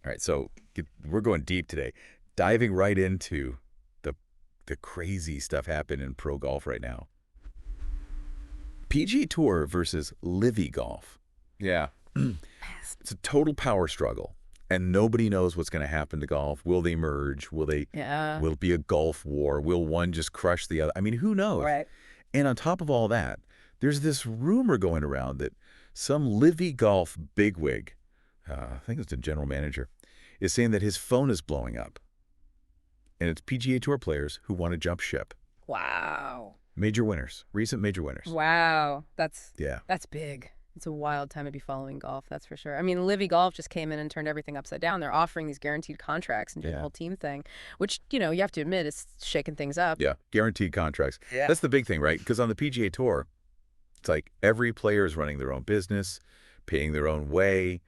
All right, so we're going deep today, diving right into the crazy stuff happening in pro golf right now. PGA Tour versus LIV Golf. Yeah. It's a total power struggle, and nobody knows what's going to happen to golf. Will they merge? Will it be a golf war? Will one just crush the other? I mean, who knows? Right. And on top of all that, there's this rumor going around that some LIV Golf bigwig, I think it's the general manager, is saying that his phone is blowing up. And it's PGA Tour players who want to jump ship. Wow. Major winners, recent major winners. Wow. That's big. It's a wild time to be following golf, that's for sure. I mean, LIV Golf just came in and turned everything upside down. They're offering these guaranteed contracts and doing the whole team thing, which, you know, you have to admit is shaking things up. Yeah, guaranteed contracts. Yeah. That's the big thing, right? Because on the PGA Tour, it's like every player is running their own business, paying their own way,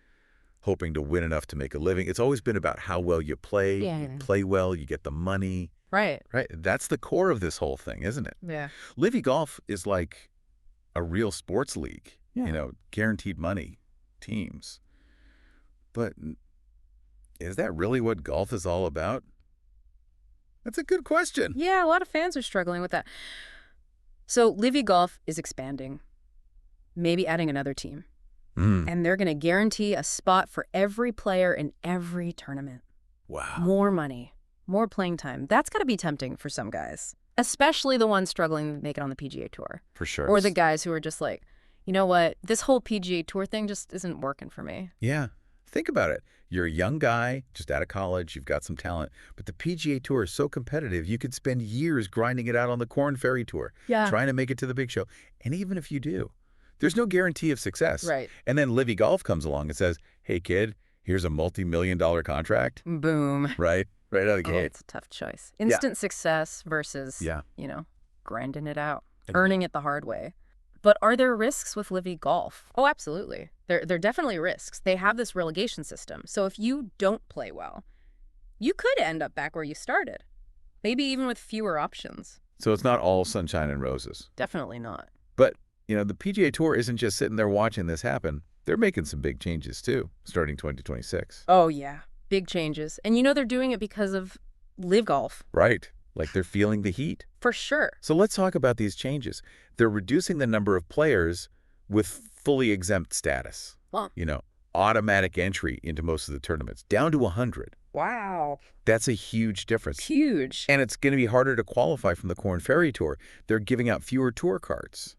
hoping to win enough to make a living. It's always been about how well you play. Yeah. You play well, you get the money. Right. Right? That's the core of this whole thing, isn't it? Yeah. LIV Golf is like a real sports league. Yeah. You know, guaranteed money, teams. But is that really what golf is all about? That's a good question. Yeah, a lot of fans are struggling with that. So LIV Golf is expanding, maybe adding another team. And they're going to guarantee a spot for every player in every tournament. Wow. More money, more playing time. That's got to be tempting for some guys, especially the ones struggling to make it on the PGA Tour. For sure. Or the guys who are just like, you know what, this whole PGA Tour thing just isn't working for me. Yeah. Think about it. You're a young guy, just out of college, you've got some talent, but the PGA Tour is so competitive, you could spend years grinding it out on the Corn Ferry Tour, trying to make it to the big show. And even if you do, there's no guarantee of success. Right. And then LIV Golf comes along and says, hey, kid, here's a multi-million-dollar contract. Boom. Right? Right out of the gate. It's a tough choice. Instant success versus, you know, grinding it out, earning it the hard way. But are there risks with LIV Golf? Oh, absolutely. There are definitely risks. They have this relegation system. So if you don't play well, you could end up back where you started, maybe even with fewer options. So it's not all sunshine and roses. Definitely not. But, you know, the PGA Tour isn't just sitting there watching this happen. They're making some big changes, too, starting 2026. Oh, yeah. Big changes. And you know they're doing it because of LIV Golf. Right. Like they're feeling the heat. For sure. So let's talk about these changes. They're reducing the number of players with fully exempt status. Well, you know, automatic entry into most of the tournaments, down to 100. wow. That's a huge difference. Huge. And it's going to be harder to qualify from the Corn Ferry Tour. They're giving out fewer tour cards.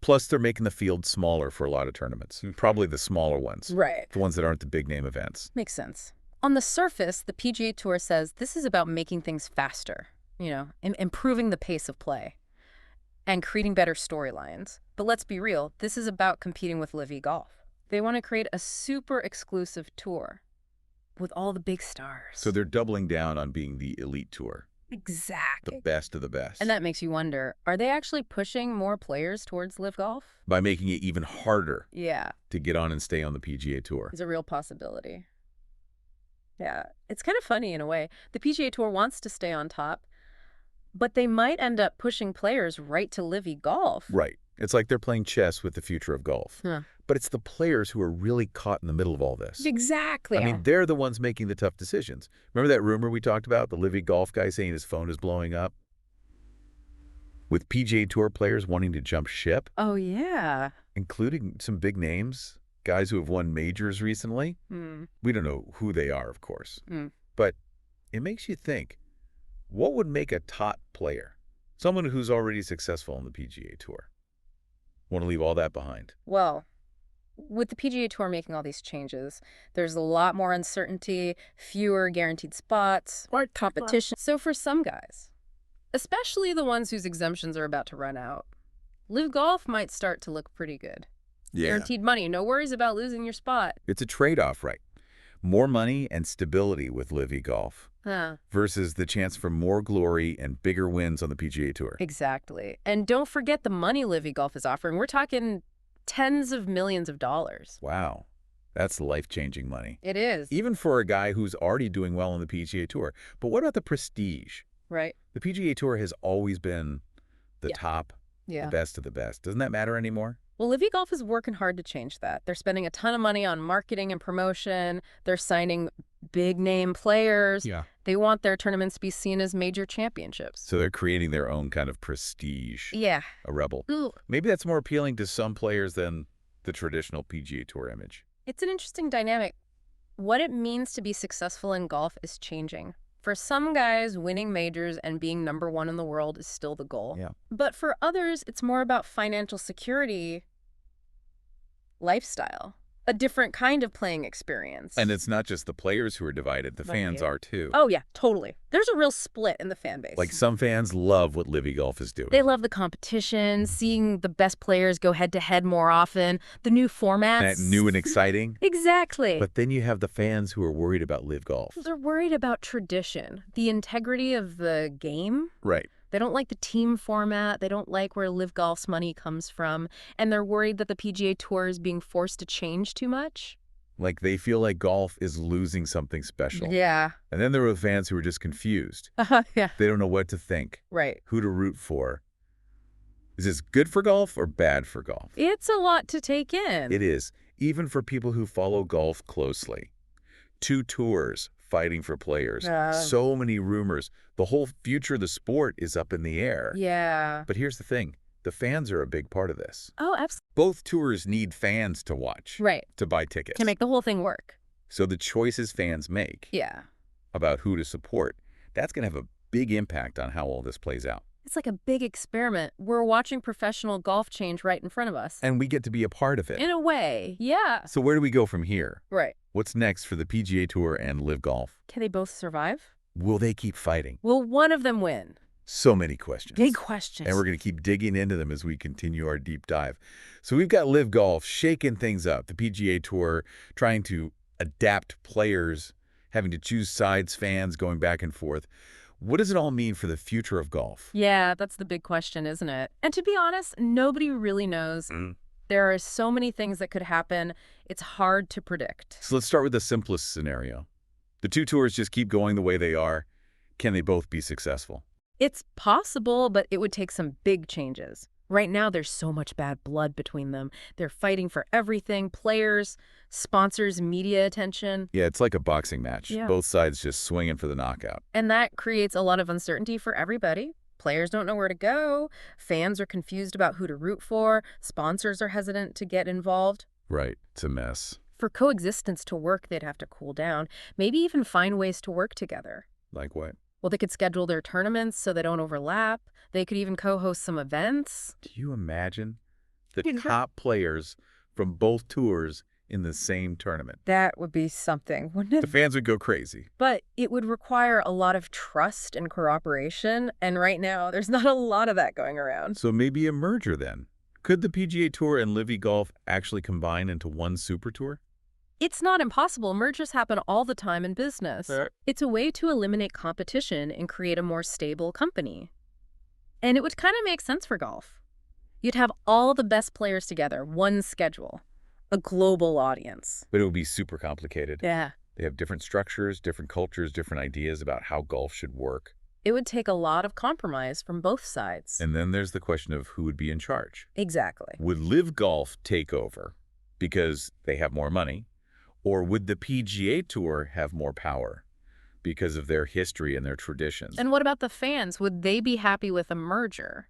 Plus, they're making the field smaller for a lot of tournaments. Probably the smaller ones. Right. The ones that aren't the big name events. Makes sense. On the surface, the PGA Tour says this is about making things faster, you know, improving the pace of play and creating better storylines. But let's be real, this is about competing with LIV Golf. They want to create a super exclusive tour with all the big stars. So they're doubling down on being the elite tour. Exactly. The best of the best. And that makes you wonder, are they actually pushing more players towards LIV Golf? By making it even harder to get on and stay on the PGA Tour. It's a real possibility. Yeah, it's kind of funny in a way. The PGA Tour wants to stay on top, but they might end up pushing players right to LIV Golf. Right. It's like they're playing chess with the future of golf. But it's the players who are really caught in the middle of all this. Exactly. I mean, they're the ones making the tough decisions. Remember that rumor we talked about, the LIV Golf guy saying his phone is blowing up? With PGA Tour players wanting to jump ship? Oh, yeah. Including some big names, guys who have won majors recently. We don't know who they are, of course. But it makes you think, what would make a top player? Someone who's already successful on the PGA Tour. Want to leave all that behind? Well, with the PGA Tour making all these changes, there's a lot more uncertainty, fewer guaranteed spots, more competition. So for some guys, especially the ones whose exemptions are about to run out, LIV Golf might start to look pretty good. Yeah. Guaranteed money, no worries about losing your spot. It's a trade-off, right? More money and stability with LIV Golf versus the chance for more glory and bigger wins on the PGA Tour. Exactly. And don't forget the money LIV Golf is offering. We're talking tens of millions of dollars. Wow. That's life-changing money. It is. Even for a guy who's already doing well on the PGA Tour. But what about the prestige? Right. The PGA Tour has always been the top, the best of the best. Doesn't that matter anymore? Well, LIV Golf is working hard to change that. They're spending a ton of money on marketing and promotion. They're signing big name players. Yeah. They want their tournaments to be seen as major championships. So they're creating their own kind of prestige. Yeah. A rebel. Ooh. Maybe that's more appealing to some players than the traditional PGA Tour image. It's an interesting dynamic. What it means to be successful in golf is changing. For some guys, winning majors and being #1 in the world is still the goal. Yeah. But for others, it's more about financial security, lifestyle, a different kind of playing experience. And it's not just the players who are divided. The fans are too. Oh, yeah, totally. There's a real split in the fan base. Like some fans love what LIV Golf is doing. They love the competition, seeing the best players go head-to-head more often, the new formats. That new and exciting. Exactly. But then you have the fans who are worried about LIV Golf. They're worried about tradition, the integrity of the game. Right. They don't like the team format. They don't like where LIV Golf's money comes from. And they're worried that the PGA Tour is being forced to change too much. Like they feel like golf is losing something special. Yeah. And then there are fans who are just confused. Yeah. They don't know what to think. Right. Who to root for. Is this good for golf or bad for golf? It's a lot to take in. It is, even for people who follow golf closely. 2 tours fighting for players. So many rumors. The whole future of the sport is up in the air. Yeah. But here's the thing. The fans are a big part of this. Oh, absolutely. Both tours need fans to watch. Right. To buy tickets. To make the whole thing work. So the choices fans make about who to support, that's going to have a big impact on how all this plays out. It's like a big experiment. We're watching professional golf change right in front of us. And we get to be a part of it. In a way, yeah. So where do we go from here? Right. What's next for the PGA Tour and LIV Golf? Can they both survive? Will they keep fighting? Will one of them win? So many questions. Big questions. And we're going to keep digging into them as we continue our deep dive. So we've got LIV Golf shaking things up, the PGA Tour trying to adapt players, having to choose sides, fans going back and forth. What does it all mean for the future of golf? Yeah, that's the big question, isn't it? And to be honest, nobody really knows. There are so many things that could happen. It's hard to predict. So let's start with the simplest scenario. The 2 tours just keep going the way they are. Can they both be successful? It's possible, but it would take some big changes. Right now, there's so much bad blood between them. They're fighting for everything, players, sponsors, media attention. Yeah, it's like a boxing match. Yeah. Both sides just swinging for the knockout. And that creates a lot of uncertainty for everybody. Players don't know where to go. Fans are confused about who to root for. Sponsors are hesitant to get involved. Right. It's a mess. For coexistence to work, they'd have to cool down. Maybe even find ways to work together. Like what? Well, they could schedule their tournaments so they don't overlap. They could even co-host some events. Do you imagine the top players from both tours in the same tournament? That would be something, wouldn't it? The fans would go crazy. But it would require a lot of trust and cooperation, and right now there's not a lot of that going around. So maybe a merger then. Could the PGA Tour and LIV Golf actually combine into one super tour? It's not impossible. Mergers happen all the time in business. It's a way to eliminate competition and create a more stable company. And it would kind of make sense for golf. You'd have all the best players together, one schedule, a global audience. But it would be super complicated. Yeah. They have different structures, different cultures, different ideas about how golf should work. It would take a lot of compromise from both sides. And then there's the question of who would be in charge. Exactly. Would LIV Golf take over because they have more money? Or would the PGA Tour have more power because of their history and their traditions? And what about the fans? Would they be happy with a merger?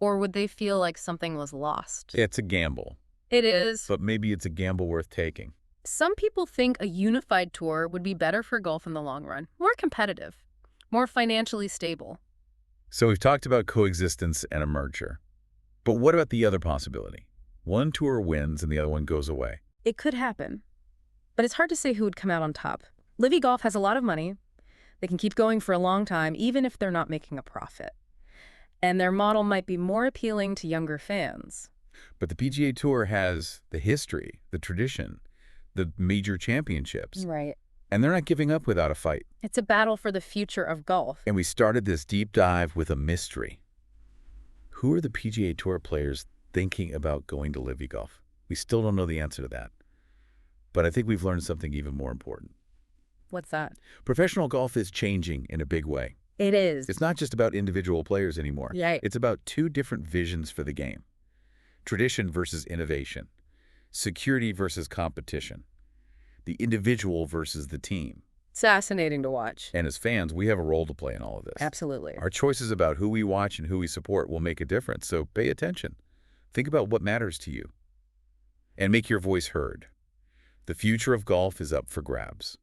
Or would they feel like something was lost? It's a gamble. It is. But maybe it's a gamble worth taking. Some people think a unified tour would be better for golf in the long run. More competitive. More financially stable. So we've talked about coexistence and a merger. But what about the other possibility? One tour wins and the other one goes away. It could happen. But it's hard to say who would come out on top. LIV Golf has a lot of money. They can keep going for a long time, even if they're not making a profit. And their model might be more appealing to younger fans. But the PGA Tour has the history, the tradition, the major championships. Right. And they're not giving up without a fight. It's a battle for the future of golf. And we started this deep dive with a mystery. Who are the PGA Tour players thinking about going to LIV Golf? We still don't know the answer to that. But I think we've learned something even more important. What's that? Professional golf is changing in a big way. It is. It's not just about individual players anymore. Right. It's about 2 different visions for the game. Tradition versus innovation. Security versus competition. The individual versus the team. It's fascinating to watch. And as fans, we have a role to play in all of this. Absolutely. Our choices about who we watch and who we support will make a difference, so pay attention. Think about what matters to you. And make your voice heard. The future of golf is up for grabs.